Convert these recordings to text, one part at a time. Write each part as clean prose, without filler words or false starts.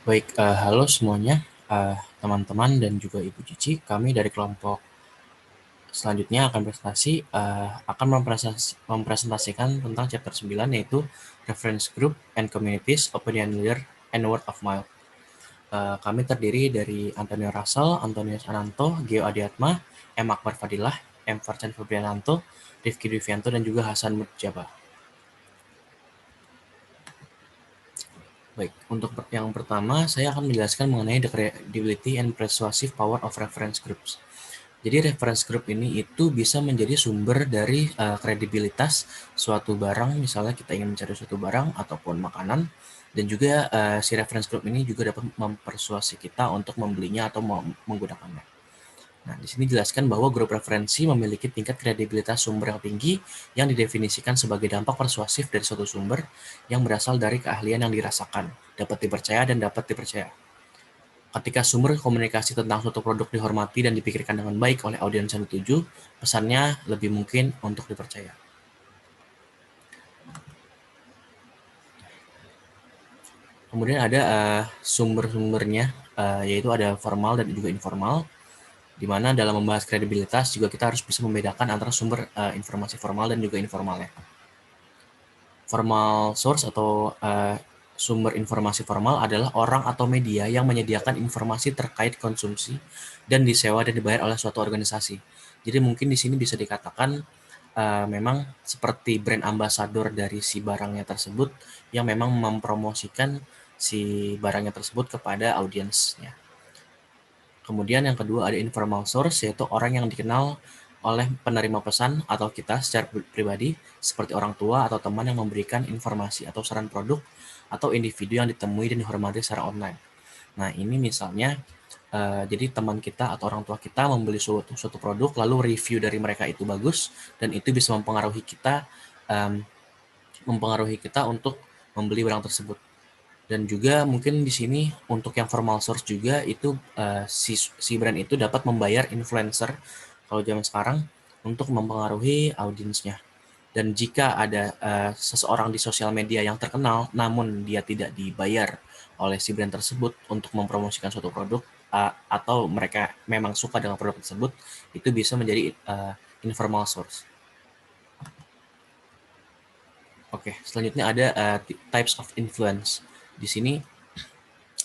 Baik, halo semuanya, teman-teman dan juga Ibu Cici. Kami dari kelompok selanjutnya akan mempresentasikan tentang chapter 9, yaitu Reference Group and Communities, Opinion Leader, and Word of Mouth. Kami terdiri dari Antonio Russell, Antonius Ananto, Geo Adiatma, M. Akbar Fadilah, M. Farcan Febriananto, Rifki Dwianto, dan juga Hasan Murjaba. Baik, untuk yang pertama, saya akan menjelaskan mengenai the credibility and persuasive power of reference groups. Jadi reference group ini itu bisa menjadi sumber dari kredibilitas suatu barang, misalnya kita ingin mencari suatu barang ataupun makanan, dan juga si reference group ini juga dapat mempersuasi kita untuk membelinya atau menggunakannya. Nah, di sini dijelaskan bahwa grup referensi memiliki tingkat kredibilitas sumber yang tinggi yang didefinisikan sebagai dampak persuasif dari suatu sumber yang berasal dari keahlian yang dirasakan, dapat dipercaya dan dapat dipercaya. Ketika sumber komunikasi tentang suatu produk dihormati dan dipikirkan dengan baik oleh audiens yang dituju, pesannya lebih mungkin untuk dipercaya. Kemudian ada sumber-sumbernya, yaitu ada formal dan juga informal, di mana dalam membahas kredibilitas juga kita harus bisa membedakan antara sumber informasi formal dan juga informalnya. Formal source atau sumber informasi formal adalah orang atau media yang menyediakan informasi terkait konsumsi dan disewa dan dibayar oleh suatu organisasi. Jadi mungkin di sini bisa dikatakan memang seperti brand ambassador dari si barangnya tersebut yang memang mempromosikan si barangnya tersebut kepada audiensnya. Kemudian yang kedua ada informal source, yaitu orang yang dikenal oleh penerima pesan atau kita secara pribadi, seperti orang tua atau teman yang memberikan informasi atau saran produk, atau individu yang ditemui dan dihormati secara online. Nah, ini misalnya jadi teman kita atau orang tua kita membeli suatu produk, lalu review dari mereka itu bagus, dan itu bisa mempengaruhi kita untuk membeli barang tersebut. Dan juga mungkin di sini untuk yang formal source juga itu si brand itu dapat membayar influencer kalau zaman sekarang untuk mempengaruhi audiensnya. Dan jika ada seseorang di sosial media yang terkenal namun dia tidak dibayar oleh si brand tersebut untuk mempromosikan suatu produk atau mereka memang suka dengan produk tersebut, itu bisa menjadi informal source. Oke, selanjutnya ada types of influence. Di sini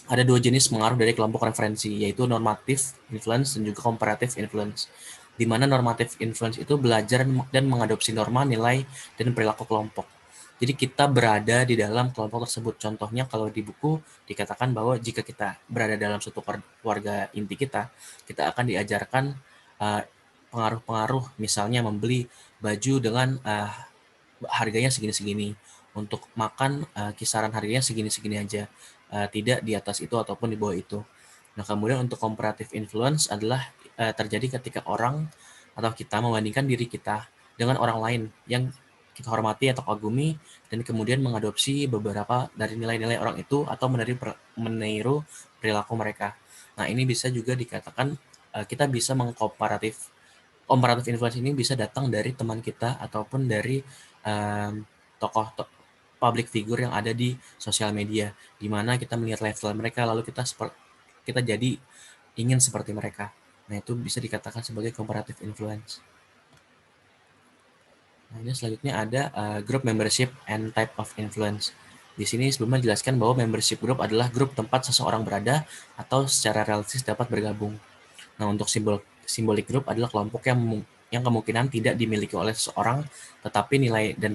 ada dua jenis pengaruh dari kelompok referensi, yaitu normative influence dan juga comparative influence. Di mana normative influence itu belajar dan mengadopsi norma, nilai, dan perilaku kelompok. Jadi kita berada di dalam kelompok tersebut. Contohnya kalau di buku dikatakan bahwa jika kita berada dalam suatu keluarga inti kita akan diajarkan pengaruh-pengaruh, misalnya membeli baju dengan harganya segini-segini. Untuk makan kisaran harganya segini-segini aja. Tidak di atas itu ataupun di bawah itu. Nah, kemudian untuk comparative influence adalah terjadi ketika orang atau kita membandingkan diri kita dengan orang lain yang kita hormati atau kagumi dan kemudian mengadopsi beberapa dari nilai-nilai orang itu atau meniru perilaku mereka. Nah, ini bisa juga dikatakan kita bisa comparative influence ini bisa datang dari teman kita ataupun dari tokoh public figure yang ada di sosial media, di mana kita melihat lifestyle mereka lalu kita jadi ingin seperti mereka. Nah, itu bisa dikatakan sebagai comparative influence. Nah, ini selanjutnya ada group membership and type of influence. Di sini sebelumnya dijelaskan bahwa membership group adalah grup tempat seseorang berada atau secara realistis dapat bergabung. Nah, untuk simbolik group adalah kelompok yang kemungkinan tidak dimiliki oleh seseorang, tetapi nilai dan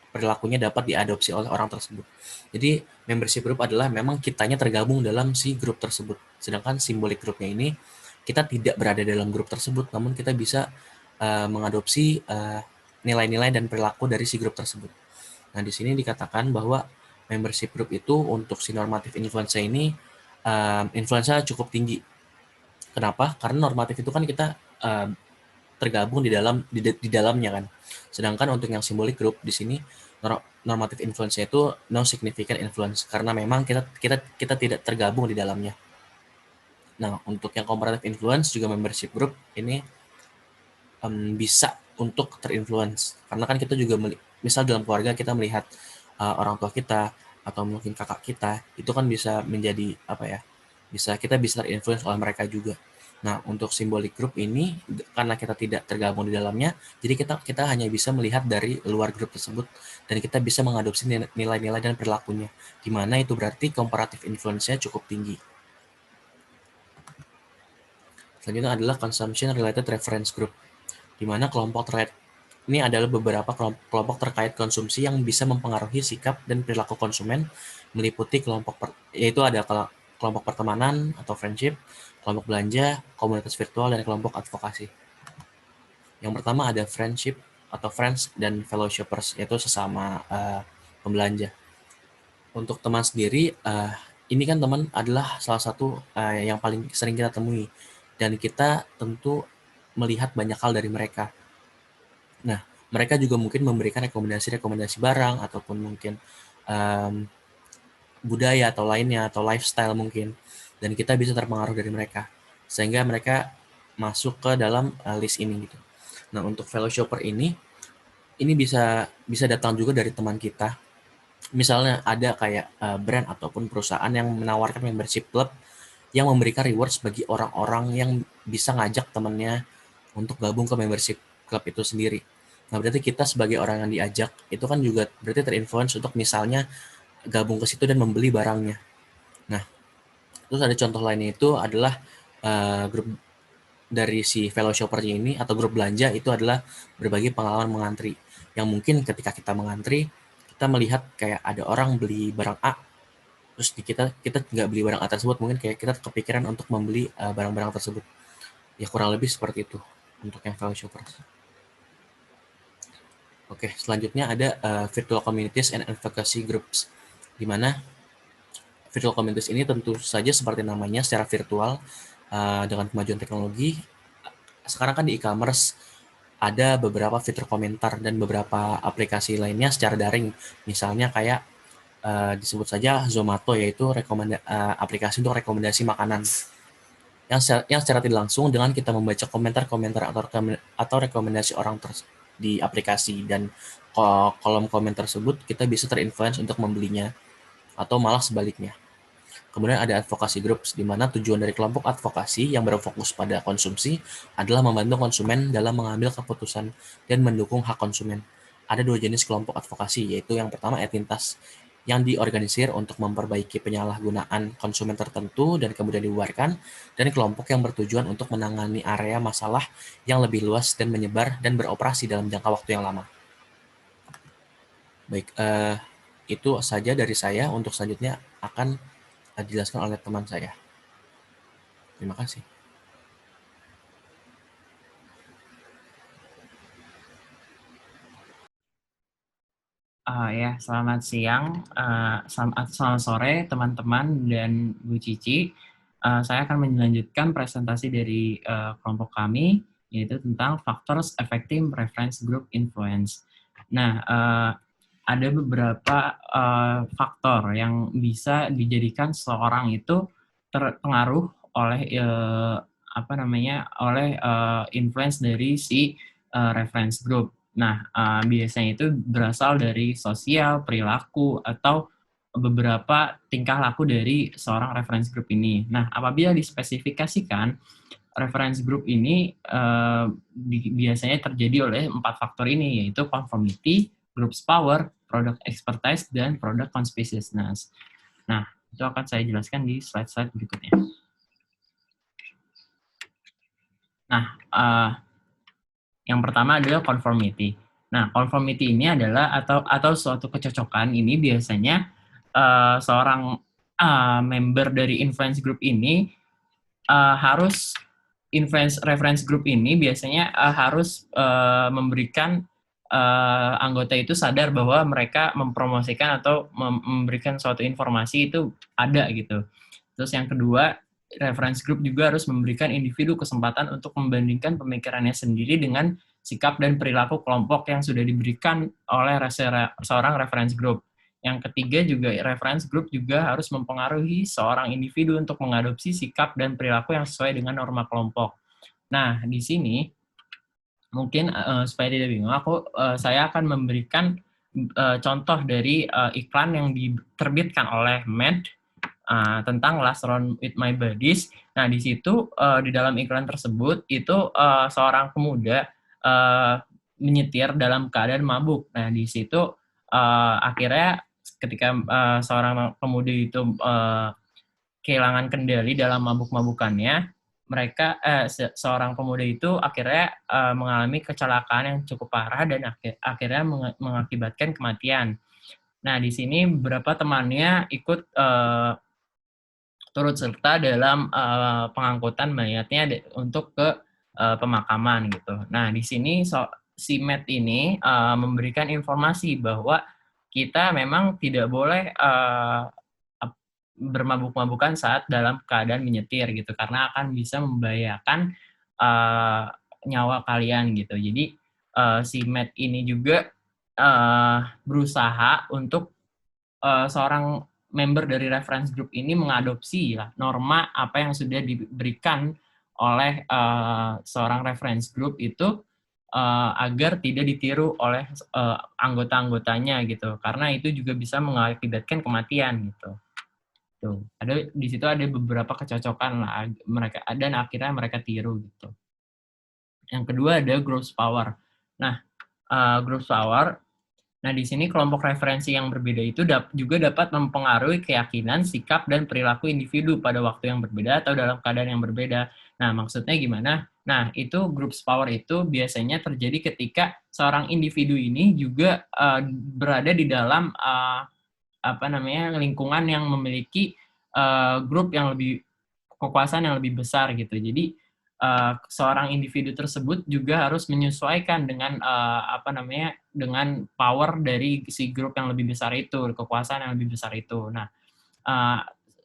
perilakunya dapat diadopsi oleh orang tersebut. Jadi, membership group adalah memang kitanya tergabung dalam si grup tersebut. Sedangkan simbolik grupnya ini, kita tidak berada dalam grup tersebut, namun kita bisa mengadopsi nilai-nilai dan perilaku dari si grup tersebut. Nah, di sini dikatakan bahwa membership group itu untuk si normative influence ini influence cukup tinggi. Kenapa? Karena normatif itu kan kita tergabung di dalamnya kan. Sedangkan untuk yang simbolik group di sini normatif influence itu no significant influence karena memang kita tidak tergabung di dalamnya. Nah, untuk yang comparative influence juga membership group ini bisa untuk terinfluence karena kan kita juga misal dalam keluarga kita melihat orang tua kita atau mungkin kakak kita, itu kan bisa menjadi apa ya? Kita bisa terinfluence oleh mereka juga. Nah, untuk symbolic group ini karena kita tidak tergabung di dalamnya, jadi kita hanya bisa melihat dari luar grup tersebut dan kita bisa mengadopsi nilai-nilai dan perilakunya. Di mana itu berarti comparative influence-nya cukup tinggi. Selanjutnya adalah consumption related reference group, di mana kelompok terkait ini adalah beberapa kelompok terkait konsumsi yang bisa mempengaruhi sikap dan perilaku konsumen, meliputi yaitu ada kelompok pertemanan atau friendship, kelompok belanja, komunitas virtual, dan kelompok advokasi. Yang pertama ada friendship atau friends dan fellow shoppers, yaitu sesama pembelanja. Untuk teman sendiri, ini kan teman adalah salah satu yang paling sering kita temui, dan kita tentu melihat banyak hal dari mereka. Nah, mereka juga mungkin memberikan rekomendasi-rekomendasi barang ataupun mungkin budaya atau lainnya atau lifestyle mungkin, dan kita bisa terpengaruh dari mereka sehingga mereka masuk ke dalam list ini gitu. Nah, untuk fellow shopper ini bisa datang juga dari teman kita. Misalnya ada kayak brand ataupun perusahaan yang menawarkan membership club yang memberikan rewards bagi orang-orang yang bisa ngajak temannya untuk gabung ke membership club itu sendiri. Nah, berarti kita sebagai orang yang diajak itu kan juga berarti terinfluence untuk misalnya gabung ke situ dan membeli barangnya. Nah, terus ada contoh lainnya itu adalah grup dari si fellow shopper ini atau grup belanja itu adalah berbagi pengalaman mengantri. Yang mungkin ketika kita mengantri, kita melihat kayak ada orang beli barang A, terus kita nggak beli barang A tersebut, mungkin kayak kita kepikiran untuk membeli barang-barang tersebut. Ya kurang lebih seperti itu untuk yang fellow shoppers. Oke, selanjutnya ada virtual communities and advocacy groups, di mana virtual communities ini tentu saja seperti namanya secara virtual dengan kemajuan teknologi. Sekarang kan di e-commerce ada beberapa fitur komentar dan beberapa aplikasi lainnya secara daring. Misalnya kayak disebut saja Zomato, yaitu aplikasi untuk rekomendasi makanan. Yang secara tidak langsung dengan kita membaca komentar-komentar atau rekomendasi orang di aplikasi dan kolom komentar tersebut, kita bisa terinfluence untuk membelinya atau malah sebaliknya. Kemudian ada advocacy groups, di mana tujuan dari kelompok advokasi yang berfokus pada konsumsi adalah membantu konsumen dalam mengambil keputusan dan mendukung hak konsumen. Ada dua jenis kelompok advokasi, yaitu yang pertama Etintas, yang diorganisir untuk memperbaiki penyalahgunaan konsumen tertentu dan kemudian dibubarkan, dan kelompok yang bertujuan untuk menangani area masalah yang lebih luas dan menyebar dan beroperasi dalam jangka waktu yang lama. Baik, itu saja dari saya. Untuk selanjutnya akan dijelaskan oleh teman saya. Terima kasih. Ya, selamat siang, selamat sore teman-teman dan Bu Cici. Saya akan melanjutkan presentasi dari kelompok kami, yaitu tentang Factors Affecting Reference Group Influence. Nah, ada beberapa faktor yang bisa dijadikan seseorang itu terpengaruh oleh influence dari si reference group. Nah, biasanya itu berasal dari sosial, perilaku, atau beberapa tingkah laku dari seorang reference group ini. Nah, apabila dispesifikasikan, reference group ini biasanya terjadi oleh 4 faktor ini, yaitu conformity, group's power, product expertise, dan product conspicuousness. Nah, itu akan saya jelaskan di slide-slide berikutnya. Nah, yang pertama adalah conformity. Nah, conformity ini adalah atau suatu kecocokan ini biasanya seorang member dari influence group ini harus reference group ini biasanya harus memberikan anggota itu sadar bahwa mereka mempromosikan atau memberikan suatu informasi itu ada gitu. Terus yang kedua, reference group juga harus memberikan individu kesempatan untuk membandingkan pemikirannya sendiri dengan sikap dan perilaku kelompok yang sudah diberikan oleh seorang reference group. Yang ketiga juga reference group juga harus mempengaruhi seorang individu untuk mengadopsi sikap dan perilaku yang sesuai dengan norma kelompok. Nah, di sini mungkin supaya tidak bingung, saya akan memberikan contoh dari iklan yang diterbitkan oleh Mad tentang Last Round with My Buddies. Nah, di situ di dalam iklan tersebut itu seorang pemuda menyetir dalam keadaan mabuk. Nah, di situ akhirnya ketika seorang pemuda itu kehilangan kendali dalam mabuk-mabukannya, mereka seorang pemuda itu akhirnya mengalami kecelakaan yang cukup parah dan akhirnya mengakibatkan kematian. Nah, di sini beberapa temannya ikut turut serta dalam pengangkutan mayatnya untuk ke pemakaman gitu. Nah, di sini si Matt ini memberikan informasi bahwa kita memang tidak boleh bermabuk-mabukan saat dalam keadaan menyetir gitu, karena akan bisa membahayakan nyawa kalian gitu. Jadi si Matt ini juga berusaha untuk seorang member dari reference group ini mengadopsi norma apa yang sudah diberikan oleh seorang reference group itu agar tidak ditiru oleh anggota-anggotanya gitu, karena itu juga bisa mengakibatkan kematian gitu. Tuh, di situ ada beberapa kecocokan lah mereka, dan akhirnya mereka tiru gitu. Yang kedua ada growth power. Nah, growth power. Nah, di sini kelompok referensi yang berbeda itu juga dapat mempengaruhi keyakinan, sikap, dan perilaku individu pada waktu yang berbeda atau dalam keadaan yang berbeda. Nah, maksudnya gimana? Nah, itu group power itu biasanya terjadi ketika seorang individu ini juga berada di dalam lingkungan yang memiliki grup yang lebih kekuasaan yang lebih besar gitu. Jadi seorang individu tersebut juga harus menyesuaikan dengan dengan power dari si grup yang lebih besar itu, kekuasaan yang lebih besar itu. Nah,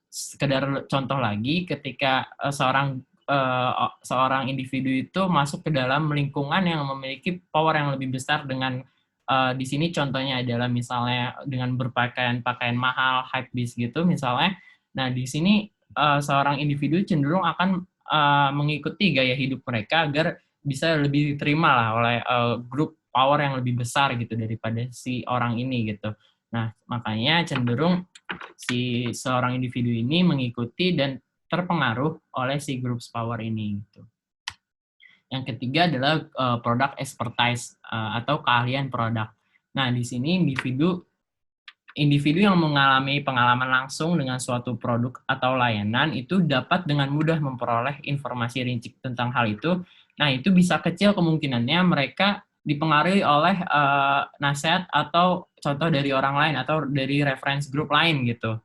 sekedar contoh lagi, ketika seorang individu itu masuk ke dalam lingkungan yang memiliki power yang lebih besar dengan di sini contohnya adalah misalnya dengan berpakaian mahal, hypebeast gitu misalnya. Nah, di sini seorang individu cenderung akan mengikuti gaya hidup mereka agar bisa lebih diterima lah oleh grup power yang lebih besar gitu daripada si orang ini gitu. Nah, makanya cenderung si seorang individu ini mengikuti dan terpengaruh oleh si grup power ini gitu. Yang ketiga adalah product expertise atau keahlian produk. Nah, di sini individu yang mengalami pengalaman langsung dengan suatu produk atau layanan itu dapat dengan mudah memperoleh informasi rinci tentang hal itu. Nah, itu bisa kecil kemungkinannya mereka dipengaruhi oleh nasihat atau contoh dari orang lain atau dari reference group lain gitu.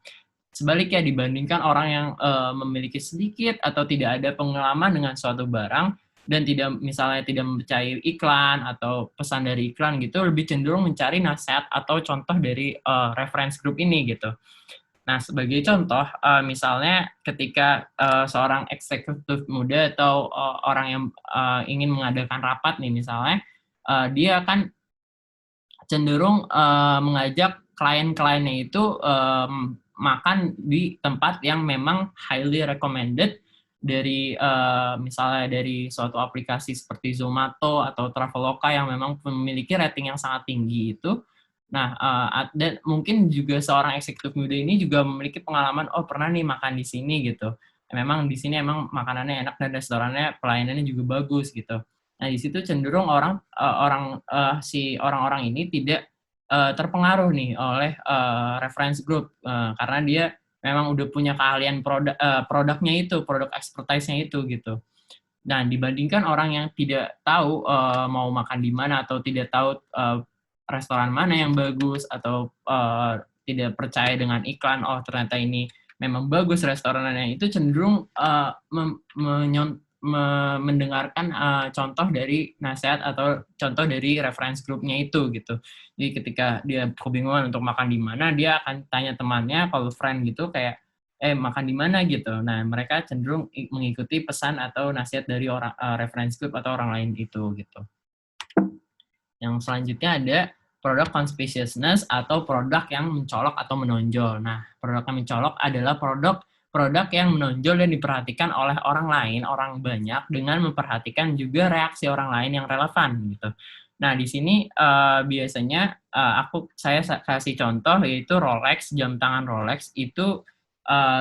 Sebaliknya dibandingkan orang yang memiliki sedikit atau tidak ada pengalaman dengan suatu barang dan tidak mempercayai iklan atau pesan dari iklan gitu, lebih cenderung mencari nasihat atau contoh dari reference group ini gitu. Nah, sebagai contoh, misalnya ketika seorang eksekutif muda atau orang yang ingin mengadakan rapat nih misalnya, dia akan cenderung mengajak klien-kliennya itu makan di tempat yang memang highly recommended dari misalnya dari suatu aplikasi seperti Zomato atau Traveloka yang memang memiliki rating yang sangat tinggi itu. Nah, dan mungkin juga seorang eksekutif muda ini juga memiliki pengalaman, oh pernah nih makan di sini gitu. Memang di sini emang makanannya enak dan restorannya pelayanannya juga bagus gitu. Nah, di situ cenderung si orang-orang ini tidak terpengaruh nih oleh reference group karena dia memang udah punya keahlian produknya itu, produk expertise-nya itu gitu. Nah, dibandingkan orang yang tidak tahu mau makan di mana atau tidak tahu restoran mana yang bagus atau tidak percaya dengan iklan, oh ternyata ini memang bagus restorannya, itu cenderung mendengarkan contoh dari nasihat atau contoh dari reference grupnya itu gitu. Jadi ketika dia kebingungan untuk makan di mana, dia akan tanya temannya, kalau friend gitu kayak makan di mana gitu. Nah, mereka cenderung mengikuti pesan atau nasihat dari orang reference group atau orang lain itu gitu. Yang selanjutnya ada produk conspicuousness atau produk yang mencolok atau menonjol. Nah, produk yang mencolok adalah produk yang menonjol dan diperhatikan oleh orang lain, orang banyak, dengan memperhatikan juga reaksi orang lain yang relevan gitu. Nah, di sini biasanya saya kasih contoh yaitu Rolex, jam tangan Rolex itu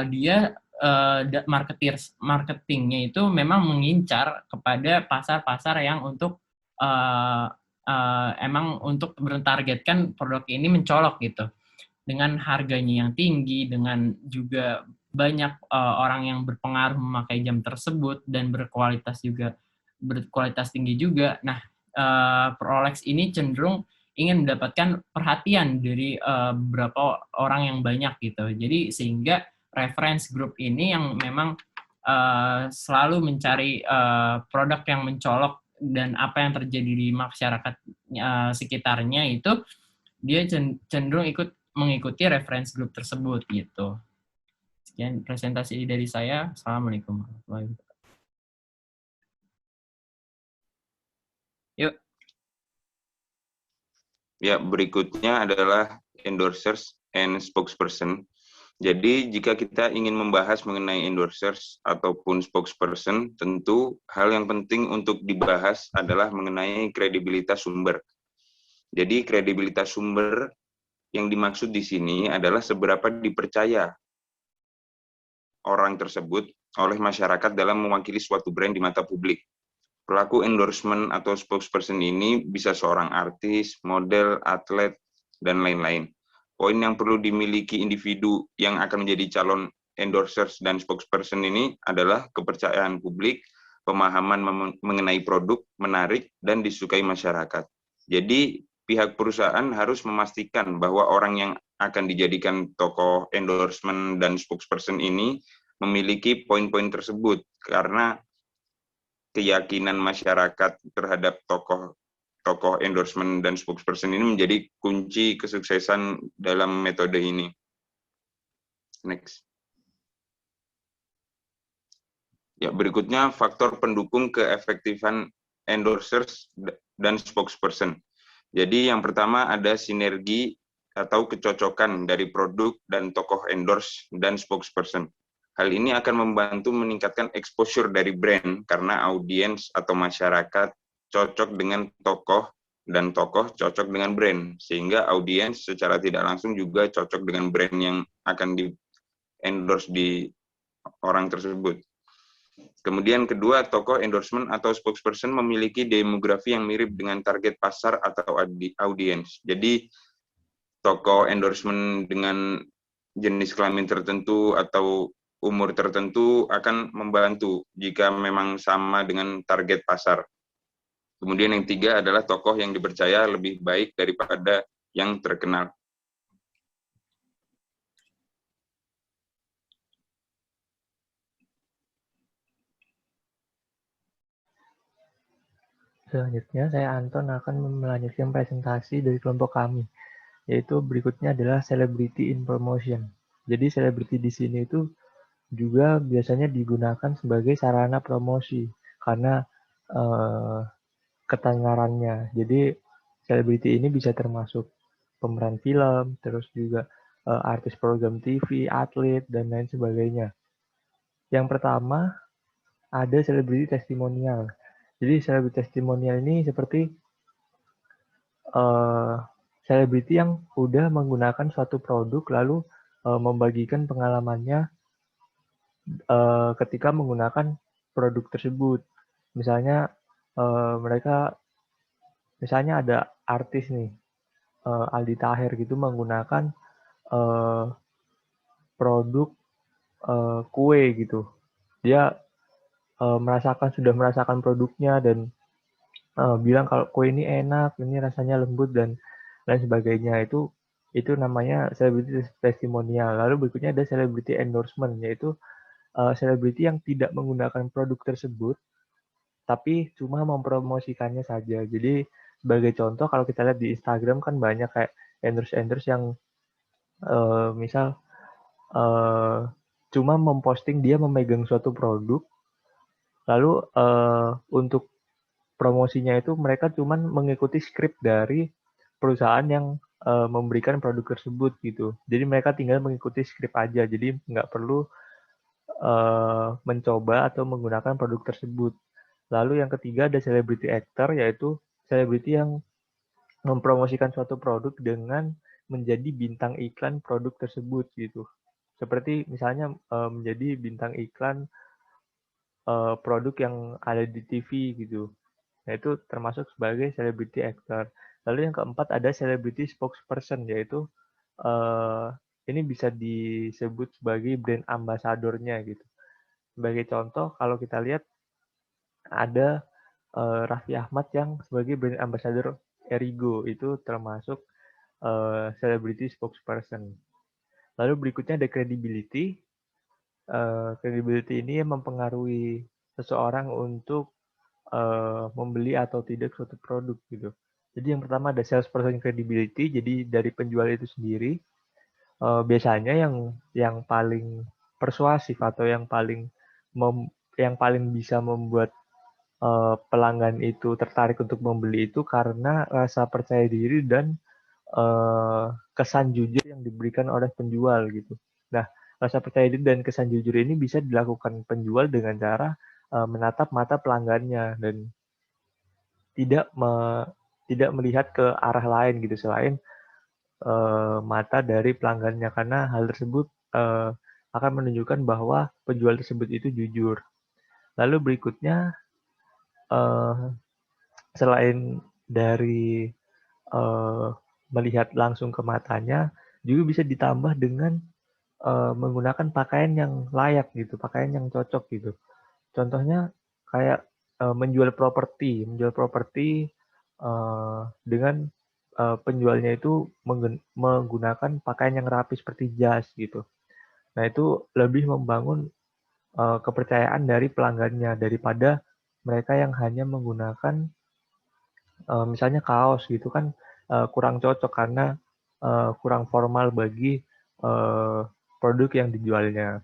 dia marketingnya itu memang mengincar kepada pasar-pasar yang untuk emang untuk mentargetkan produk ini mencolok gitu dengan harganya yang tinggi, dengan juga banyak orang yang berpengaruh memakai jam tersebut dan berkualitas tinggi juga. Nah, Rolex ini cenderung ingin mendapatkan perhatian dari beberapa orang yang banyak gitu. Jadi sehingga reference group ini yang memang selalu mencari produk yang mencolok dan apa yang terjadi di masyarakat sekitarnya itu dia cenderung mengikuti reference group tersebut gitu. Sekian presentasi dari saya. Assalamualaikum warahmatullahi wabarakatuh. Yuk. Ya, berikutnya adalah endorsers and spokesperson. Jadi, jika kita ingin membahas mengenai endorsers ataupun spokesperson, tentu hal yang penting untuk dibahas adalah mengenai kredibilitas sumber. Jadi, kredibilitas sumber yang dimaksud di sini adalah seberapa dipercaya orang tersebut oleh masyarakat dalam mewakili suatu brand di mata publik. Pelaku endorsement atau spokesperson ini bisa seorang artis, model, atlet, dan lain-lain. Poin yang perlu dimiliki individu yang akan menjadi calon endorsers dan spokesperson ini adalah kepercayaan publik, pemahaman mengenai produk, menarik, dan disukai masyarakat. Jadi, pihak perusahaan harus memastikan bahwa orang yang akan dijadikan tokoh endorsement dan spokesperson ini memiliki poin-poin tersebut, karena keyakinan masyarakat terhadap tokoh endorsement dan spokesperson ini menjadi kunci kesuksesan dalam metode ini. Next. Ya, berikutnya faktor pendukung keefektifan endorsers dan spokesperson. Jadi yang pertama ada sinergi atau kecocokan dari produk dan tokoh endorse dan spokesperson. Hal ini akan membantu meningkatkan exposure dari brand karena audiens atau masyarakat cocok dengan tokoh dan tokoh cocok dengan brand, sehingga audiens secara tidak langsung juga cocok dengan brand yang akan di-endorse di orang tersebut. Kemudian kedua, tokoh endorsement atau spokesperson memiliki demografi yang mirip dengan target pasar atau audiens. Jadi tokoh endorsement dengan jenis kelamin tertentu atau umur tertentu akan membantu jika memang sama dengan target pasar. Kemudian yang tiga adalah tokoh yang dipercaya lebih baik daripada yang terkenal. Selanjutnya, saya Anton akan melanjutkan presentasi dari kelompok kami, yaitu berikutnya adalah Celebrity in Promotion. Jadi, selebriti di sini itu juga biasanya digunakan sebagai sarana promosi karena ketenarannya. Jadi, selebriti ini bisa termasuk pemeran film, terus juga artis program TV, atlet, dan lain sebagainya. Yang pertama, ada selebriti testimonial. Jadi, selebriti testimonial ini seperti selebriti yang udah menggunakan suatu produk lalu membagikan pengalamannya ketika menggunakan produk tersebut. Misalnya misalnya ada artis nih, Aldi Taher gitu menggunakan produk kue gitu. Dia sudah merasakan produknya dan bilang kalau kue ini enak, ini rasanya lembut dan lain sebagainya. Itu namanya celebrity testimonial. Lalu berikutnya ada celebrity endorsement, yaitu selebriti yang tidak menggunakan produk tersebut, tapi cuma mempromosikannya saja. Jadi sebagai contoh, kalau kita lihat di Instagram kan banyak kayak endorse yang misal cuma memposting dia memegang suatu produk, lalu untuk promosinya itu mereka cuma mengikuti skrip dari perusahaan yang memberikan produk tersebut gitu. Jadi mereka tinggal mengikuti skrip aja, jadi nggak perlu mencoba atau menggunakan produk tersebut. Lalu yang ketiga ada celebrity actor, yaitu selebriti yang mempromosikan suatu produk dengan menjadi bintang iklan produk tersebut gitu. Seperti misalnya menjadi bintang iklan produk yang ada di TV gitu. Nah, itu termasuk sebagai celebrity actor. Lalu yang keempat ada celebrity spokesperson, yaitu ini bisa disebut sebagai brand ambassador-nya gitu. Sebagai contoh, kalau kita lihat ada Raffi Ahmad yang sebagai brand ambassador Erigo, itu termasuk celebrity spokesperson. Lalu berikutnya ada credibility. Credibility ini yang mempengaruhi seseorang untuk membeli atau tidak suatu produk gitu. Jadi yang pertama ada salesperson credibility, jadi dari penjual itu sendiri biasanya yang paling persuasif atau yang paling bisa membuat pelanggan itu tertarik untuk membeli itu karena rasa percaya diri dan kesan jujur yang diberikan oleh penjual gitu. Nah, rasa percaya diri dan kesan jujur ini bisa dilakukan penjual dengan cara menatap mata pelanggannya dan tidak tidak melihat ke arah lain gitu selain mata dari pelanggannya karena hal tersebut akan menunjukkan bahwa penjual tersebut itu jujur. Lalu berikutnya selain dari melihat langsung ke matanya, juga bisa ditambah dengan menggunakan pakaian yang layak gitu, pakaian yang cocok gitu. Contohnya kayak menjual properti dengan penjualnya itu menggunakan pakaian yang rapi seperti jas gitu. Nah, itu lebih membangun kepercayaan dari pelanggannya daripada mereka yang hanya menggunakan misalnya kaos gitu kan kurang cocok karena kurang formal bagi produk yang dijualnya.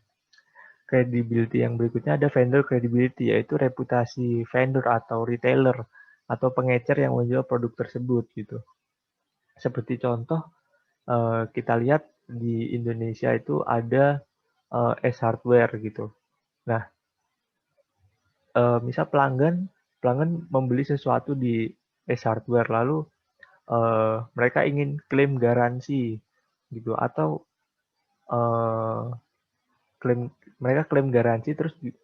Credibility yang berikutnya ada vendor credibility, yaitu reputasi vendor atau retailer atau pengecer yang menjual produk tersebut gitu. Seperti contoh kita lihat di Indonesia itu ada S Hardware gitu. Nah, misal pelanggan membeli sesuatu di S Hardware lalu mereka ingin klaim garansi gitu atau mereka klaim garansi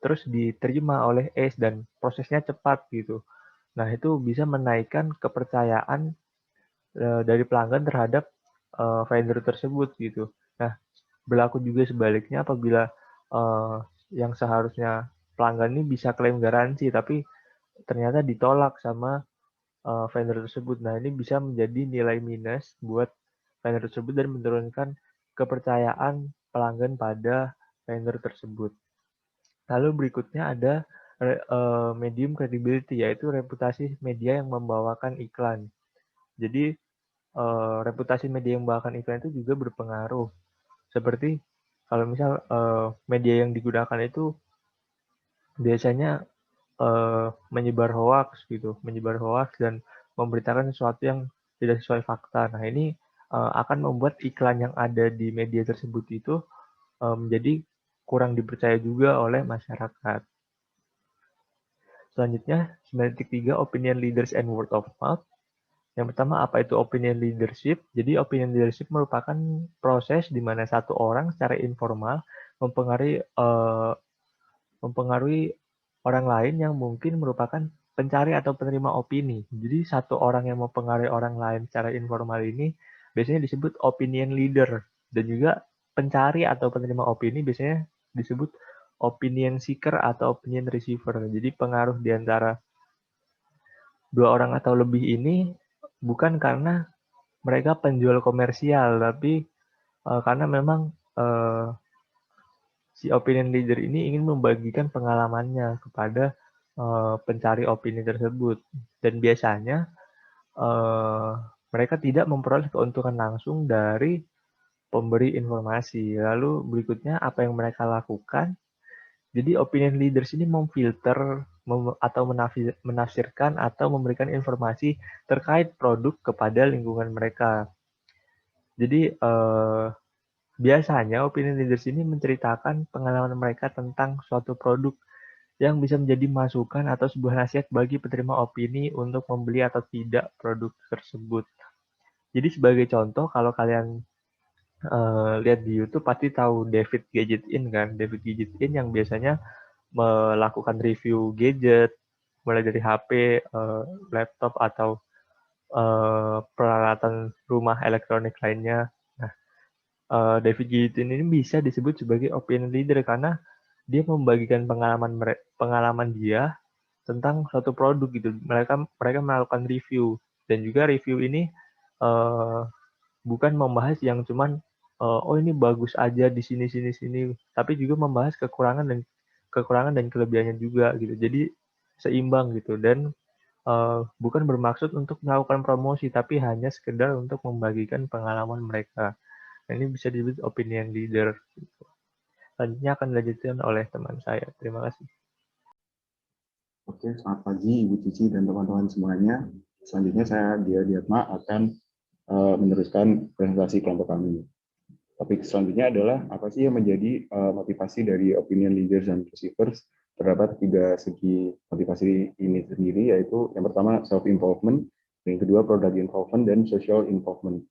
terus diterima oleh ACE dan prosesnya cepat gitu. Nah, itu bisa menaikkan kepercayaan dari pelanggan terhadap vendor tersebut gitu. Nah, berlaku juga sebaliknya apabila yang seharusnya pelanggan ini bisa klaim garansi tapi ternyata ditolak sama vendor tersebut. Nah, ini bisa menjadi nilai minus buat vendor tersebut dan menurunkan kepercayaan pelanggan pada vendor tersebut. Lalu berikutnya ada medium credibility, yaitu reputasi media yang membawakan iklan. Jadi reputasi media yang membawakan iklan itu juga berpengaruh. Seperti kalau misal media yang digunakan itu biasanya menyebar hoax gitu, menyebar hoax dan memberitakan sesuatu yang tidak sesuai fakta. Nah, ini akan membuat iklan yang ada di media tersebut itu menjadi kurang dipercaya juga oleh masyarakat. Selanjutnya, 9.3 opinion leaders and word of mouth. Yang pertama, apa itu opinion leadership? Jadi, opinion leadership merupakan proses di mana satu orang secara informal mempengaruhi orang lain yang mungkin merupakan pencari atau penerima opini. Jadi, satu orang yang mempengaruhi orang lain secara informal ini biasanya disebut opinion leader. Dan juga pencari atau penerima opini biasanya disebut opinion seeker atau opinion receiver. Jadi, pengaruh di antara dua orang atau lebih ini bukan karena mereka penjual komersial, tapi karena memang si opinion leader ini ingin membagikan pengalamannya kepada pencari opini tersebut. Dan biasanya mereka tidak memperoleh keuntungan langsung dari pemberi informasi. Lalu berikutnya apa yang mereka lakukan? Jadi opinion leaders ini memfilter atau menafsirkan atau memberikan informasi terkait produk kepada lingkungan mereka. Jadi biasanya opinion leaders ini menceritakan pengalaman mereka tentang suatu produk yang bisa menjadi masukan atau sebuah nasihat bagi penerima opini untuk membeli atau tidak produk tersebut. Jadi sebagai contoh, kalau kalian lihat di YouTube pasti tahu David Gadget In kan, David Gadget In yang biasanya melakukan review gadget, mulai dari HP, laptop, atau peralatan rumah elektronik lainnya. Nah, David Gadget ini bisa disebut sebagai opinion leader karena dia membagikan pengalaman dia tentang suatu produk gitu. Mereka melakukan review, dan juga review ini bukan membahas yang cuman oh ini bagus aja di sini sini sini, tapi juga membahas kekurangan dan kelebihannya juga gitu. Jadi seimbang gitu, dan bukan bermaksud untuk melakukan promosi, tapi hanya sekedar untuk membagikan pengalaman mereka. Nah, ini bisa disebut opinion leader. Gitu. Selanjutnya akan dilanjutkan oleh teman saya. Terima kasih. Oke, selamat pagi Ibu Cici dan teman-teman semuanya. Selanjutnya saya Dia Diatma akan meneruskan presentasi kelompok kami. Topik selanjutnya adalah apa sih yang menjadi motivasi dari opinion leaders dan receivers. Terdapat 3 segi motivasi ini sendiri, yaitu yang pertama self-involvement, yang kedua product involvement, dan social involvement.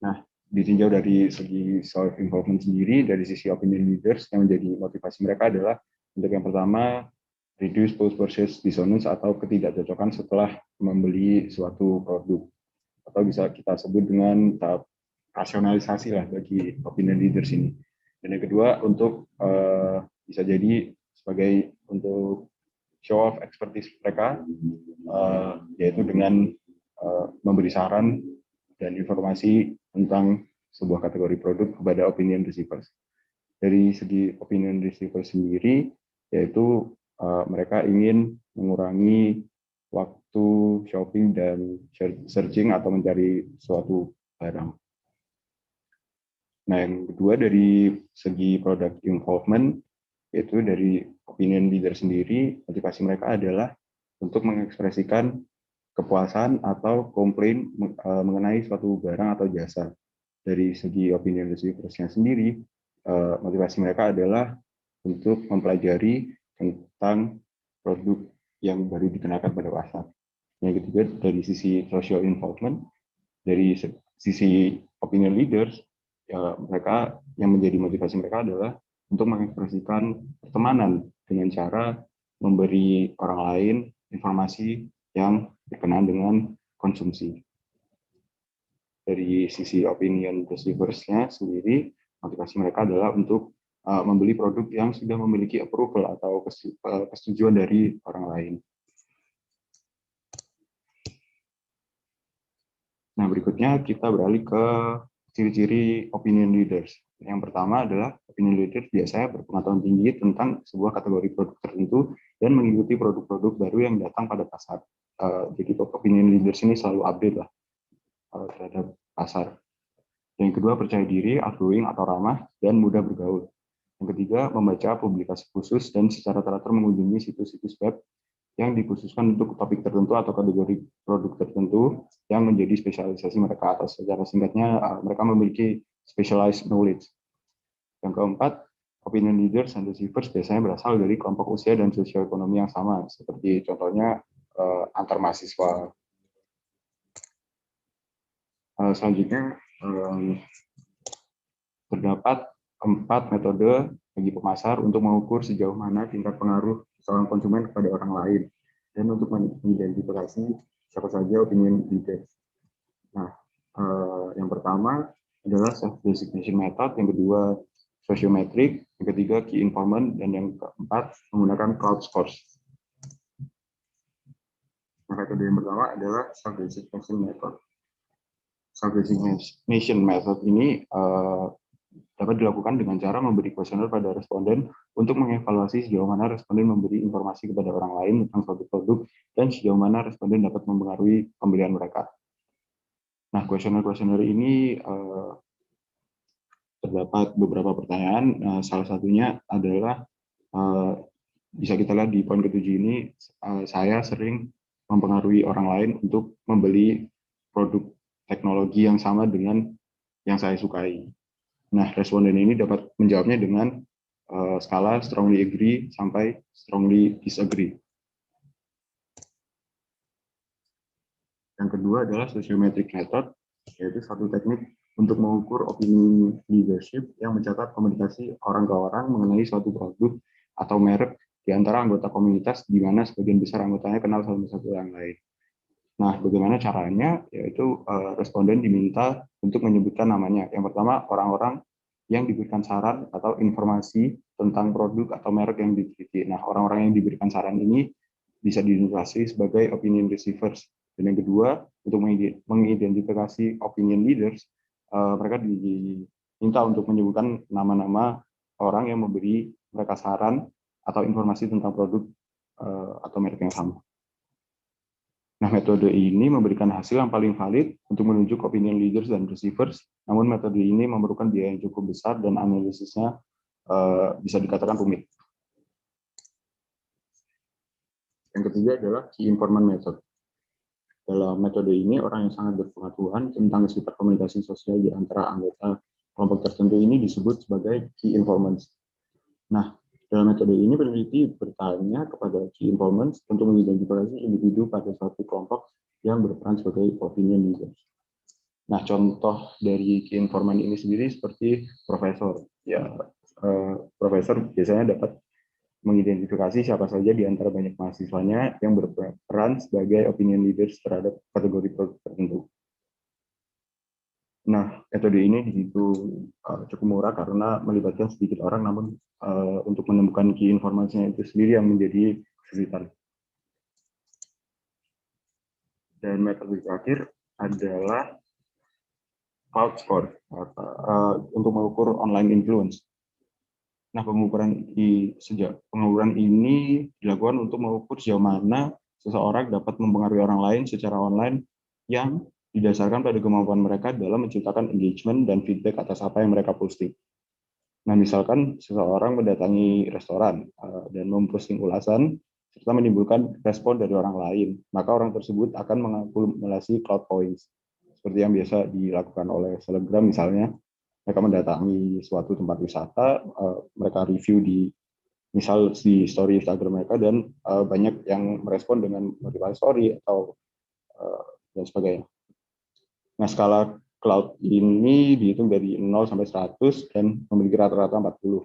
Nah, ditinjau dari segi self-involvement sendiri, dari sisi opinion leaders, yang menjadi motivasi mereka adalah untuk yang pertama, reduce post-purchase dissonance atau ketidakcocokan setelah membeli suatu produk. Atau bisa kita sebut dengan tahap rasionalisasi lah bagi opinion leaders ini. Dan yang kedua, untuk bisa jadi sebagai untuk show off expertise mereka, yaitu dengan memberi saran dan informasi tentang sebuah kategori produk kepada opinion receivers. Dari segi opinion receivers sendiri, yaitu mereka ingin mengurangi waktu shopping dan searching atau mencari suatu barang. Nah, yang kedua dari segi product involvement, yaitu dari opinion leader sendiri, motivasi mereka adalah untuk mengekspresikan kepuasan atau komplain mengenai suatu barang atau jasa. Dari segi opinion receiversnya sendiri, motivasi mereka adalah untuk mempelajari tentang produk yang baru dikenalkan pada pasar. Yang ketiga, dari sisi social involvement, dari sisi opinion leaders, ya, mereka yang menjadi motivasi mereka adalah untuk mengekspresikan pertemanan dengan cara memberi orang lain informasi yang berkenaan dengan konsumsi. Dari sisi opinion receivers-nya sendiri, motivasi mereka adalah untuk membeli produk yang sudah memiliki approval atau persetujuan dari orang lain. Nah, berikutnya kita beralih ke ciri-ciri opinion leaders. Yang pertama adalah opinion leaders biasanya berpengetahuan tinggi tentang sebuah kategori produk tertentu dan mengikuti produk-produk baru yang datang pada pasar. Jadi opinion leaders ini selalu update lah terhadap pasar. Yang kedua, percaya diri, outgoing atau ramah, dan mudah bergaul. Yang ketiga, membaca publikasi khusus dan secara teratur mengunjungi situs-situs web yang dikhususkan untuk topik tertentu atau kategori produk tertentu yang menjadi spesialisasi mereka, atau secara singkatnya mereka memiliki specialized knowledge. Yang keempat, opinion leaders and receivers biasanya berasal dari kelompok usia dan sosioekonomi yang sama, seperti contohnya antar mahasiswa. Selanjutnya, terdapat 4 metode bagi pemasar untuk mengukur sejauh mana tingkat pengaruh seorang konsumen kepada orang lain dan untuk mengidentifikasi siapa saja opinion leaders. Nah, yang pertama adalah self-designation method, yang kedua sociometric, yang ketiga key informant, dan yang keempat menggunakan crowd scores. Nah, metode yang pertama adalah self-designation method. Self-designation method ini dapat dilakukan dengan cara memberi kuesioner pada responden untuk mengevaluasi sejauh mana responden memberi informasi kepada orang lain tentang suatu produk dan sejauh mana responden dapat mempengaruhi pembelian mereka. Nah, kuesioner ini terdapat beberapa pertanyaan. Salah satunya adalah bisa kita lihat di poin ke-7 ini, saya sering mempengaruhi orang lain untuk membeli produk teknologi yang sama dengan yang saya sukai. Nah, responden ini dapat menjawabnya dengan skala strongly agree sampai strongly disagree. Yang kedua adalah sociometric method. yaitu satu teknik untuk mengukur opini leadership yang mencatat komunikasi orang ke orang mengenai suatu produk atau merek di antara anggota komunitas di mana sebagian besar anggotanya kenal satu yang lain. Nah, bagaimana caranya? Yaitu responden diminta untuk menyebutkan namanya. Yang pertama, orang-orang yang diberikan saran atau informasi tentang produk atau merek yang diteliti. Nah, orang-orang yang diberikan saran ini bisa diidentifikasi sebagai opinion receivers. Dan yang kedua, untuk mengidentifikasi opinion leaders, mereka diminta untuk menyebutkan nama-nama orang yang memberi mereka saran atau informasi tentang produk atau merek yang sama. Nah, metode ini memberikan hasil yang paling valid untuk menunjuk opinion leaders dan receivers, namun metode ini memerlukan biaya yang cukup besar dan analisisnya bisa dikatakan rumit. Yang ketiga adalah key informant method. Dalam metode ini, orang yang sangat berpengetahuan tentang sifat komunikasi sosial di antara anggota kelompok tertentu ini disebut sebagai key informants. Nah, dalam metode ini peneliti bertanya kepada key informants untuk mengidentifikasi individu pada suatu kelompok yang berperan sebagai opinion leaders. Nah, contoh dari key informant ini sendiri seperti profesor. Ya, profesor biasanya dapat mengidentifikasi siapa saja di antara banyak mahasiswanya yang berperan sebagai opinion leaders terhadap kategori produk tertentu. Nah, metode ini di situ cukup murah karena melibatkan sedikit orang, namun untuk menemukan key informasinya itu sendiri yang menjadi kesulitan. Dan metode terakhir adalah cloud score untuk mengukur online influence. Nah, pengukuran ini dilakukan untuk mengukur sejauh mana seseorang dapat mempengaruhi orang lain secara online yang didasarkan pada kemampuan mereka dalam menciptakan engagement dan feedback atas apa yang mereka posting. Nah, misalkan seseorang mendatangi restoran dan memposting ulasan serta menimbulkan respon dari orang lain, maka orang tersebut akan mengakumulasi cloud points. Seperti yang biasa dilakukan oleh selebgram misalnya, mereka mendatangi suatu tempat wisata, mereka review di story Instagram mereka, dan banyak yang merespon dengan motivasi story atau dan sebagainya. Nah, skala cloud ini dihitung dari 0 sampai 100 dan memiliki rata-rata 40.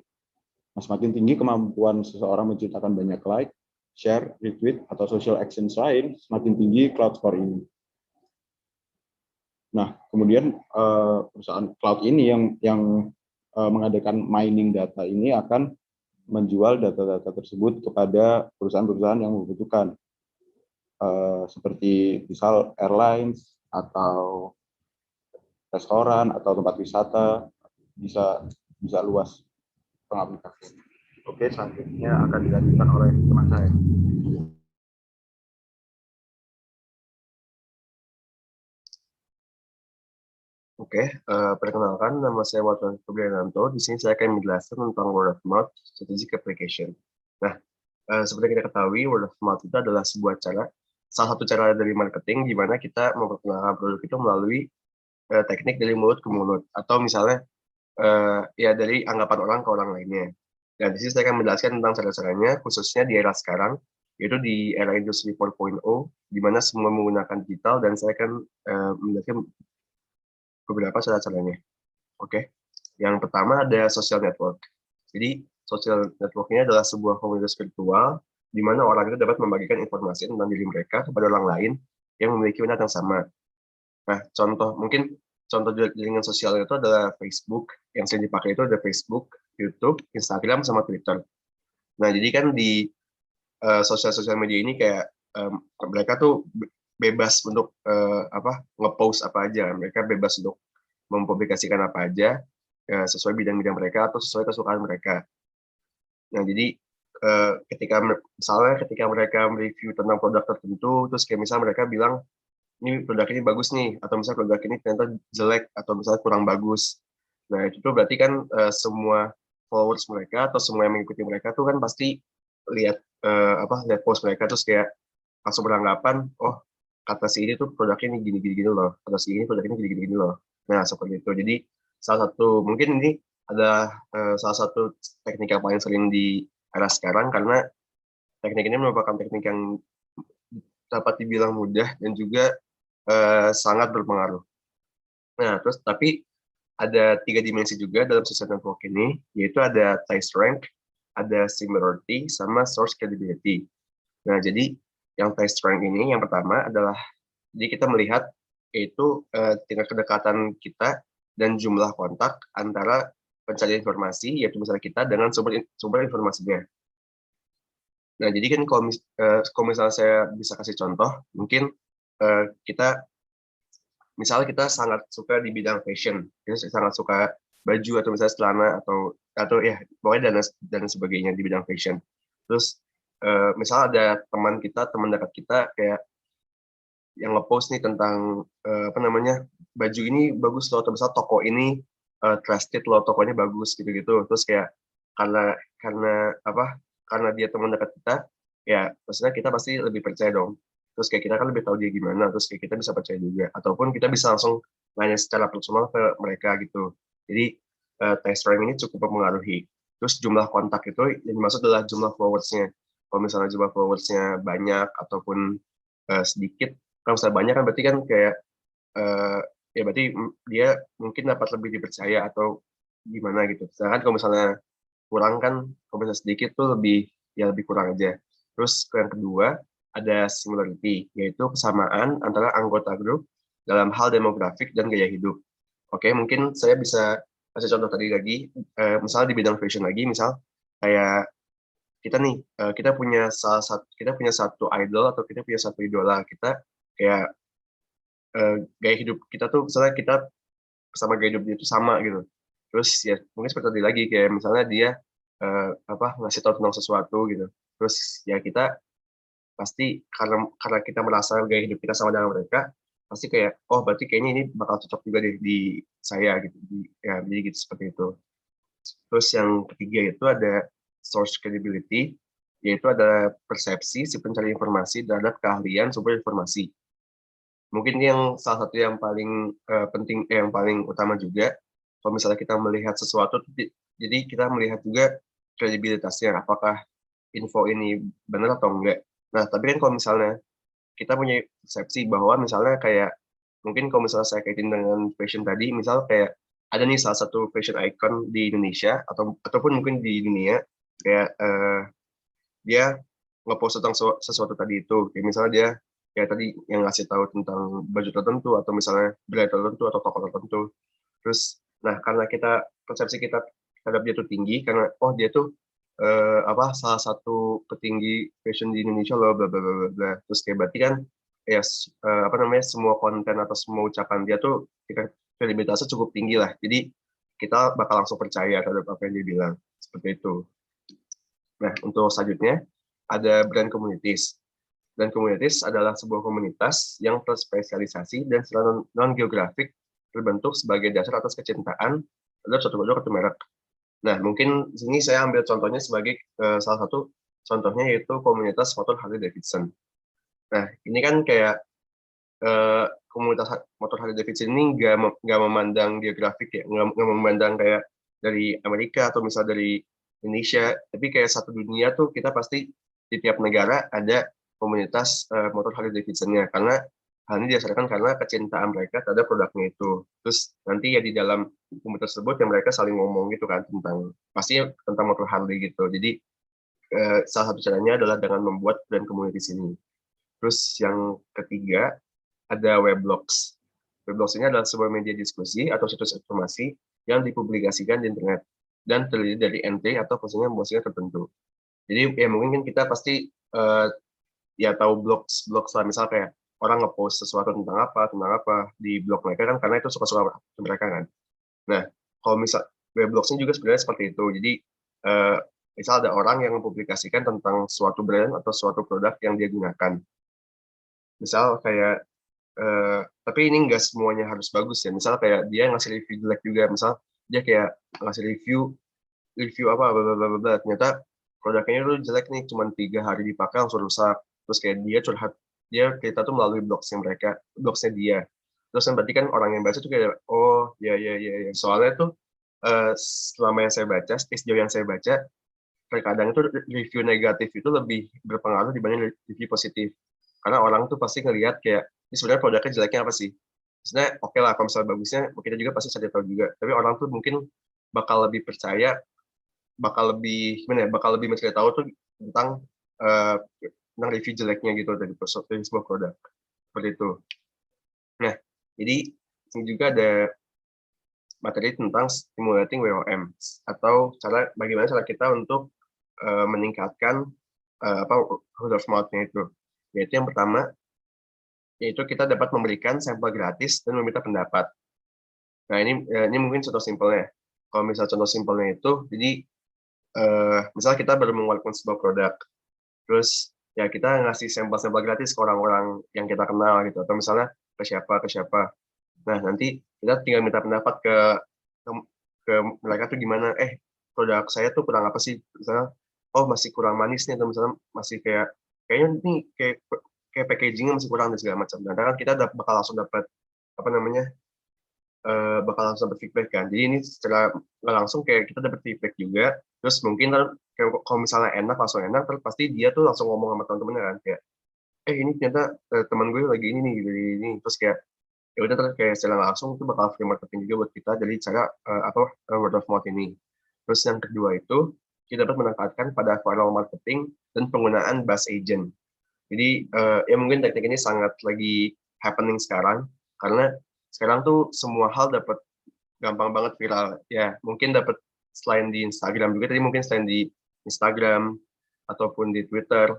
Nah, semakin tinggi kemampuan seseorang menciptakan banyak like, share, retweet, atau social actions lain, semakin tinggi cloud score ini. Nah, kemudian perusahaan cloud ini yang mengadakan mining data ini akan menjual data-data tersebut kepada perusahaan-perusahaan yang membutuhkan, seperti misal airlines atau restoran atau tempat wisata, bisa luas pengaplikasian. Oke, selanjutnya akan dilanjutkan oleh teman saya. Oke, perkenalkan, nama saya Watwan Febrianto. Di sini saya akan menjelaskan tentang word of mouth strategic application. Nah, seperti kita ketahui, word of mouth itu adalah salah satu cara dari marketing di mana kita memperkenalkan produk itu melalui teknik dari mulut ke mulut, atau misalnya ya dari anggapan orang ke orang lainnya. Dan di sini saya akan menjelaskan tentang cara-caranya, khususnya di era sekarang, yaitu di era industri 4.0, di mana semua menggunakan digital, dan saya akan menjelaskan beberapa cara-caranya. Oke, yang pertama ada social network. Jadi social network ini adalah sebuah komunitas virtual di mana orang itu dapat membagikan informasi tentang diri mereka kepada orang lain yang memiliki minat yang sama. Nah, contoh jaringan sosial itu adalah Facebook. Yang sering dipakai itu ada Facebook, YouTube, Instagram, sama Twitter. Nah, jadi kan di sosial media ini kayak mereka tuh bebas untuk nge-post apa aja. Mereka bebas untuk mempublikasikan apa aja sesuai bidang-bidang mereka atau sesuai kesukaan mereka. Nah, jadi ketika mereka mereview tentang produk tertentu, terus kayak misalnya mereka bilang, ini produk ini bagus nih, atau misalnya produk ini ternyata jelek, atau misalnya kurang bagus. Nah, itu tuh berarti kan semua followers mereka atau semua yang mengikuti mereka tuh kan pasti lihat post mereka, terus kayak langsung beranggapan, oh, kata si ini tuh produknya ini gini-gini loh, kata si ini produknya gini-gini loh. Nah, seperti itu. Jadi mungkin ini adalah salah satu teknik yang paling sering di era sekarang, karena teknik ini merupakan teknik yang dapat dibilang mudah dan juga sangat berpengaruh. Nah, terus tapi ada 3 dimensi juga dalam social network ini, yaitu ada tie strength, ada similarity, sama source credibility. Nah, jadi yang tie strength ini yang pertama adalah, jadi kita melihat yaitu tingkat kedekatan kita dan jumlah kontak antara pencari informasi, yaitu misalnya kita dengan sumber informasinya. Nah, jadi kan kalau misalnya saya bisa kasih contoh, mungkin kita misalnya kita sangat suka di bidang fashion, kita sangat suka baju atau misalnya celana atau ya pokoknya dan sebagainya di bidang fashion. Terus misalnya ada teman dekat kita kayak yang ngepost nih tentang apa namanya, baju ini bagus loh, atau misalnya toko ini trusted loh, tokonya bagus gitu-gitu. Terus kayak karena dia teman dekat kita, ya maksudnya kita pasti lebih percaya dong. Terus kayak kita kan lebih tahu dia gimana, terus kayak kita bisa percaya juga. Ataupun kita bisa langsung nanya secara personal ke mereka gitu. Jadi test rank ini cukup mempengaruhi. Terus jumlah kontak itu yang dimaksud adalah jumlah followers-nya. Kalau misalnya jumlah followers-nya banyak ataupun sedikit, kalau misalnya banyak kan berarti kan kayak ya berarti dia mungkin dapat lebih dipercaya atau gimana gitu. Sedangkan kalau misalnya kurang kan, kalau misalnya sedikit tuh lebih kurang aja. Terus yang kedua ada similarity, yaitu kesamaan antara anggota grup dalam hal demografik dan gaya hidup. Oke, mungkin saya bisa kasih contoh tadi lagi, misalnya di bidang fashion lagi, misal kayak kita nih, kita punya satu idol atau kita punya satu idola kita, kayak gaya hidup kita tuh misalnya kita sama gaya hidup dia itu sama gitu. Terus ya mungkin seperti tadi lagi kayak misalnya dia ngasih tahu tentang sesuatu gitu. Terus ya kita pasti karena kita merasa gaya hidup kita sama dengan mereka, pasti kayak oh berarti kayaknya ini bakal cocok juga di saya gitu. Ya jadi gitu seperti itu. Terus yang ketiga itu ada source credibility, yaitu ada persepsi si pencari informasi terhadap keahlian sumber informasi. Mungkin yang salah satu yang paling penting, yang paling utama juga, kalau misalnya kita melihat sesuatu, jadi kita melihat juga kredibilitasnya, apakah info ini benar atau enggak. Nah, tapi kan kalau misalnya kita punya persepsi bahwa misalnya kayak, mungkin kalau misalnya saya kaitin dengan fashion tadi, misal kayak ada nih salah satu fashion icon di Indonesia, ataupun mungkin di dunia, kayak dia ngepost tentang sesuatu tadi itu, kayak misalnya dia kayak tadi yang ngasih tahu tentang baju tertentu atau misalnya brand tertentu atau toko tertentu. Terus, nah karena persepsi kita terhadap dia tuh tinggi karena oh dia tuh salah satu petinggi fashion di Indonesia loh, bla bla bla bla. Terus kayak berarti kan ya semua konten atau semua ucapan dia tuh kredibilitasnya cukup tinggi lah. Jadi kita bakal langsung percaya terhadap apa yang dia bilang seperti itu. Nah untuk selanjutnya ada brand communities. Dan communities adalah sebuah komunitas yang terspesialisasi dan secara non-geografik terbentuk sebagai dasar atas kecintaan terhadap suatu produk atau merek. Nah, mungkin di sini saya ambil contohnya sebagai salah satu contohnya yaitu komunitas motor Harley Davidson. Nah, ini kan kayak komunitas motor Harley Davidson ini nggak memandang geografik ya, nggak memandang kayak dari Amerika atau misalnya dari Indonesia, tapi kayak satu dunia tuh kita pasti di tiap negara ada komunitas motor Harley Davidson-nya, karena hal ini didasarkan karena kecintaan mereka terhadap produknya itu. Terus nanti ya di dalam komunitas tersebut yang mereka saling ngomong gitu kan pasti tentang motor Harley gitu. Jadi salah satu caranya adalah dengan membuat brand community ini. Terus yang ketiga ada weblogs. Weblogs ini adalah sebuah media diskusi atau situs informasi yang dipublikasikan di internet dan terdiri dari entry atau postingan tertentu. Jadi ya mungkin kan kita pasti ya tahu blogs lah, misal kayak orang ngepost sesuatu tentang apa di blog mereka kan, karena itu suka-suka mereka kan. Nah, kalau misal weblogsnya juga sebenarnya seperti itu. Jadi misal ada orang yang mempublikasikan tentang suatu brand atau suatu produk yang dia gunakan. Misal kayak tapi ini nggak semuanya harus bagus ya. Misal kayak dia ngasih review jelek juga. Misal dia kayak ngasih review apa bla ternyata produknya itu jelek nih, cuma 3 hari dipakai langsung rusak. Terus kayak dia curhat, kita tuh melalui blogsnya dia. Terus kan berarti kan orang yang baca tuh kayak oh ya. Soalnya tuh selama yang saya baca, sejauh yang saya baca, terkadang itu review negatif itu lebih berpengaruh dibanding review positif. Karena orang tuh pasti ngelihat kayak ini sebenarnya produknya jeleknya apa sih? Sebenarnya oke lah kalau misalnya bagusnya kita juga pasti cari tahu juga, tapi orang tuh mungkin bakal lebih percaya, bakal lebih gimana ya, bakal lebih mencari tahu tuh tentang tentang review jeleknya gitu dari sebuah produk seperti itu. Nah, jadi ini juga ada materi tentang stimulating WOM atau bagaimana cara kita untuk meningkatkan word of mouth-nya itu. Yaitu yang pertama, yaitu kita dapat memberikan sampel gratis dan meminta pendapat. Nah, ini mungkin contoh simpelnya. Kalau misal contoh simpelnya itu, jadi misalnya kita baru mengeluarkan sebuah produk, terus ya kita ngasih sampel-sampel gratis ke orang-orang yang kita kenal gitu, atau misalnya ke siapa. Nah, nanti kita tinggal minta pendapat ke mereka tuh gimana, produk saya tuh kurang apa sih, misalnya, oh masih kurang manis nih, atau misalnya masih kayaknya ini kayak packagingnya masih kurang dan segala macam. Nah, kan kita bakal langsung dapat bakal langsung dapat feedback kan. Jadi ini secara nggak langsung kayak kita dapat feedback juga. Terus mungkin kalau misalnya enak, langsung enak, terus pasti dia tuh langsung ngomong sama teman-temannya kan kayak, ini ternyata teman gue lagi ini nih, gini. Terus kayak ya udah, terus kayak secara langsung itu bakal free marketing juga buat kita dari cara word of mouth ini. Terus yang kedua itu kita dapat memanfaatkan pada viral marketing dan penggunaan buzz agent. Jadi ya mungkin teknik ini sangat lagi happening sekarang karena sekarang tuh semua hal dapat gampang banget viral. Ya mungkin dapat selain di Instagram juga, tadi mungkin selain di Instagram ataupun di Twitter,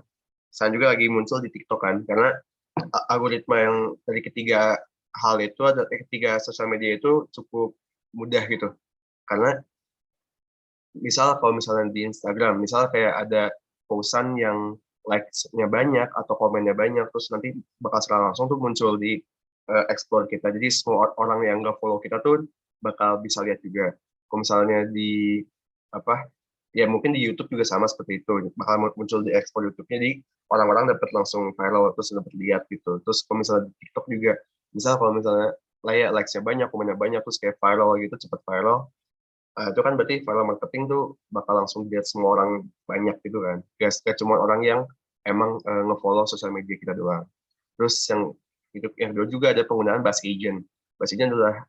saya juga lagi muncul di TikTok kan, karena algoritma yang dari ketiga hal itu, ketiga sosial media itu cukup mudah gitu. Karena misal kalau misalnya di Instagram, misal kayak ada posan yang likes-nya banyak atau komennya banyak, terus nanti bakal secara langsung tuh muncul di explore kita. Jadi semua orang yang nggak follow kita tuh bakal bisa lihat juga. Kalau misalnya di ya mungkin di YouTube juga sama seperti itu, bakal muncul di explore YouTube-nya, jadi orang-orang dapat langsung viral terus dapat lihat gitu. Terus kalau misalnya di TikTok juga, misal kalau misalnya likes-nya banyak, komennya banyak, terus kayak viral gitu, cepat viral, itu kan berarti viral marketing tuh bakal langsung dilihat semua orang banyak gitu kan. Gak cuma orang yang emang nge-follow sosial media kita doang. Terus yang kedua juga ada penggunaan buzz agent. Buzz agent adalah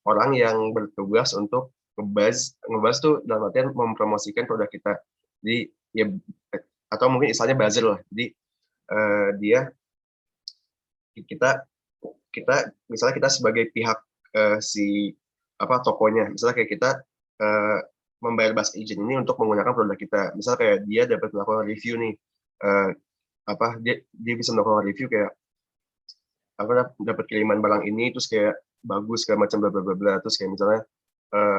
orang yang bertugas untuk ngebuzz tuh dalam artian mempromosikan produk kita. Jadi ya atau mungkin istilahnya buzzer lah. Jadi dia kita misalnya kita sebagai pihak si tokonya, misalnya kayak kita membayar buzz agent ini untuk menggunakan produk kita. Misalnya kayak dia dapat melakukan review nih, dia bisa melakukan review kayak dapat kiriman barang ini, terus kayak bagus segala macam bla bla bla bla, terus kayak misalnya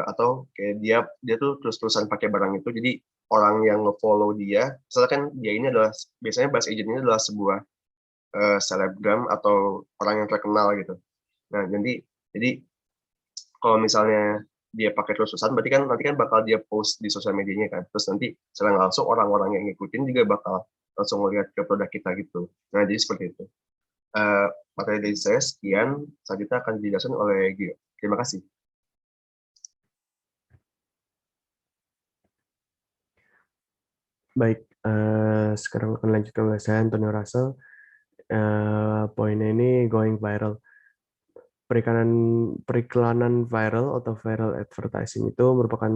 atau kayak dia tuh terus-terusan pakai barang itu, jadi orang yang nge-follow dia, misalnya kan dia ini adalah, biasanya buzz agent ini adalah sebuah selebgram atau orang yang terkenal gitu. Nah, jadi kalau misalnya dia pakai terus-terusan, berarti kan nanti kan bakal dia post di sosial medianya kan. Terus nanti secara langsung orang-orang yang ngikutin juga bakal langsung melihat ke produk kita gitu. Nah, jadi seperti itu. Materi dari saya sekian, selanjutnya akan dijelaskan oleh Gio. Terima kasih. Baik, sekarang akan lanjut ke saya, Antonio Russell. Poinnya ini going viral. Periklanan viral atau viral advertising itu merupakan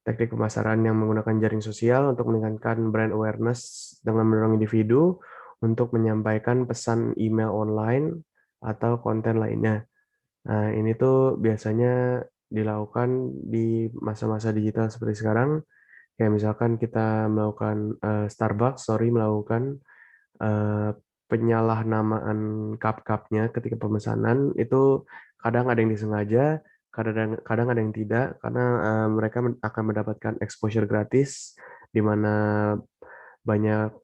teknik pemasaran yang menggunakan jaring sosial untuk meningkatkan brand awareness dengan mendorong individu untuk menyampaikan pesan email online atau konten lainnya. Nah, ini tuh biasanya dilakukan di masa-masa digital seperti sekarang. Kayak misalkan kita melakukan Starbucks, melakukan penyalahnamaan cup-cupnya ketika pemesanan, itu kadang ada yang disengaja, kadang ada yang tidak, karena mereka akan mendapatkan exposure gratis, di mana banyak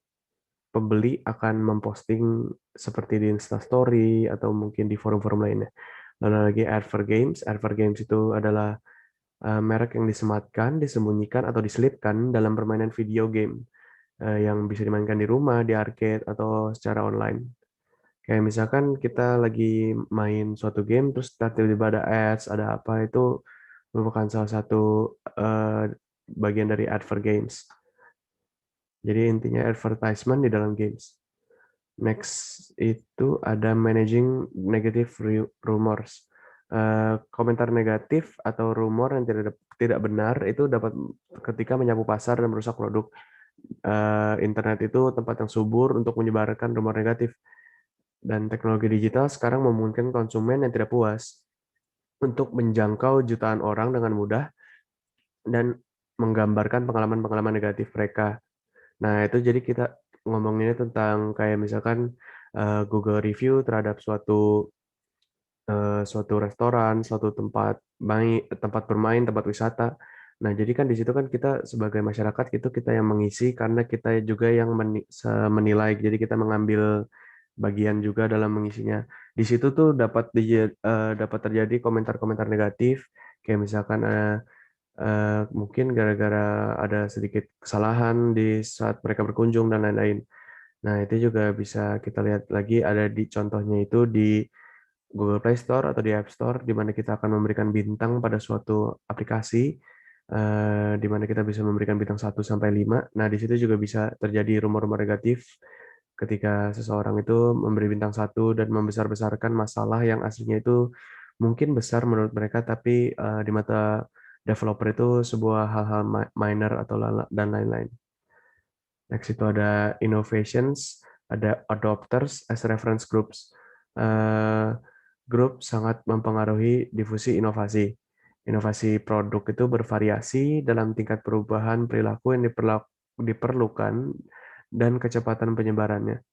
pembeli akan memposting seperti di Instastory atau mungkin di forum-forum lainnya. Lalu lagi Adver Games. Adver Games itu adalah merek yang disematkan, disembunyikan, atau diselipkan dalam permainan video game yang bisa dimainkan di rumah, di arcade, atau secara online. Kayak misalkan kita lagi main suatu game, terus tiba-tiba ada ads, ada apa, itu merupakan salah satu bagian dari Adver Games. Jadi intinya advertisement di dalam games. Next itu ada managing negative rumors. Komentar negatif atau rumor yang tidak benar itu dapat ketika menyapu pasar dan merusak produk. Internet itu tempat yang subur untuk menyebarkan rumor negatif. Dan teknologi digital sekarang memungkinkan konsumen yang tidak puas untuk menjangkau jutaan orang dengan mudah dan menggambarkan pengalaman-pengalaman negatif mereka. Nah, itu jadi kita ngomonginnya tentang kayak misalkan Google review terhadap suatu restoran, suatu tempat bermain, tempat wisata. Nah, jadi kan di situ kan kita sebagai masyarakat itu kita yang mengisi karena kita juga yang menilai. Jadi kita mengambil bagian juga dalam mengisinya. Di situ tuh dapat terjadi komentar-komentar negatif, kayak misalkan mungkin gara-gara ada sedikit kesalahan di saat mereka berkunjung dan lain-lain. Nah, itu juga bisa kita lihat lagi ada di contohnya itu di Google Play Store atau di App Store, di mana kita akan memberikan bintang pada suatu aplikasi, di mana kita bisa memberikan bintang 1 sampai 5. Nah, di situ juga bisa terjadi rumor-rumor negatif ketika seseorang itu memberi bintang 1 dan membesar-besarkan masalah yang aslinya itu mungkin besar menurut mereka, tapi di mata developer itu sebuah hal-hal minor atau dan lain-lain. Next itu ada innovations, ada adopters as reference groups. Grup sangat mempengaruhi difusi inovasi. Inovasi produk itu bervariasi dalam tingkat perubahan perilaku yang diperlukan dan kecepatan penyebarannya.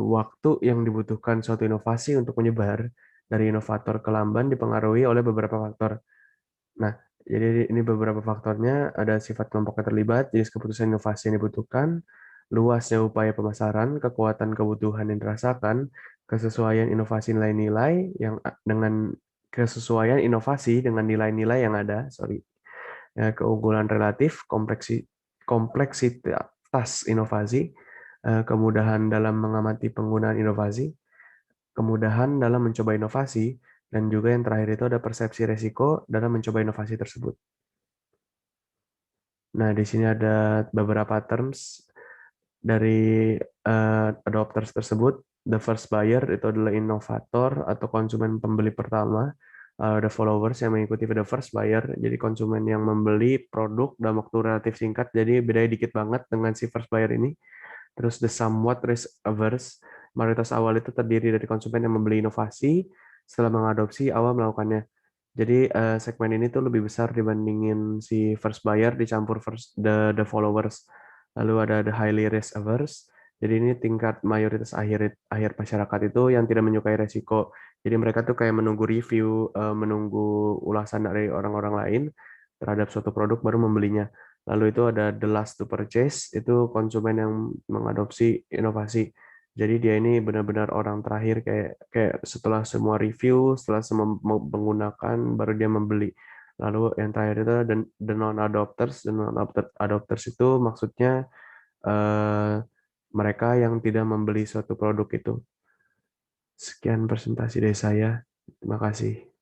Waktu yang dibutuhkan suatu inovasi untuk menyebar dari inovator ke lamban dipengaruhi oleh beberapa faktor. Nah, jadi ini beberapa faktornya, ada sifat kelompok yang terlibat, jenis keputusan inovasi yang dibutuhkan, luasnya upaya pemasaran, kekuatan kebutuhan yang dirasakan, kesesuaian inovasi nilai-nilai yang dengan kesesuaian inovasi dengan nilai-nilai yang ada, keunggulan relatif, kompleksitas inovasi, kemudahan dalam mengamati penggunaan inovasi, kemudahan dalam mencoba inovasi, dan juga yang terakhir itu ada persepsi resiko dalam mencoba inovasi tersebut. Nah, di sini ada beberapa terms dari adopters tersebut. The first buyer itu adalah inovator atau konsumen pembeli pertama. The followers yang mengikuti the first buyer, jadi konsumen yang membeli produk dalam waktu relatif singkat, jadi bedanya dikit banget dengan si first buyer ini. Terus the somewhat risk averse, mayoritas awal itu terdiri dari konsumen yang membeli inovasi setelah mengadopsi awal melakukannya. Jadi segmen ini tuh lebih besar dibandingin si first buyer dicampur the followers. Lalu ada the highly risk averse. Jadi ini tingkat mayoritas akhir masyarakat itu yang tidak menyukai resiko. Jadi mereka tuh kayak menunggu review, menunggu ulasan dari orang-orang lain terhadap suatu produk baru membelinya. Lalu itu ada the last to purchase, itu konsumen yang mengadopsi inovasi. Jadi dia ini benar-benar orang terakhir, kayak setelah semua review, setelah semua menggunakan, baru dia membeli. Lalu yang terakhir itu the non-adopters. The non-adopters itu maksudnya mereka yang tidak membeli suatu produk itu. Sekian presentasi dari saya. Terima kasih.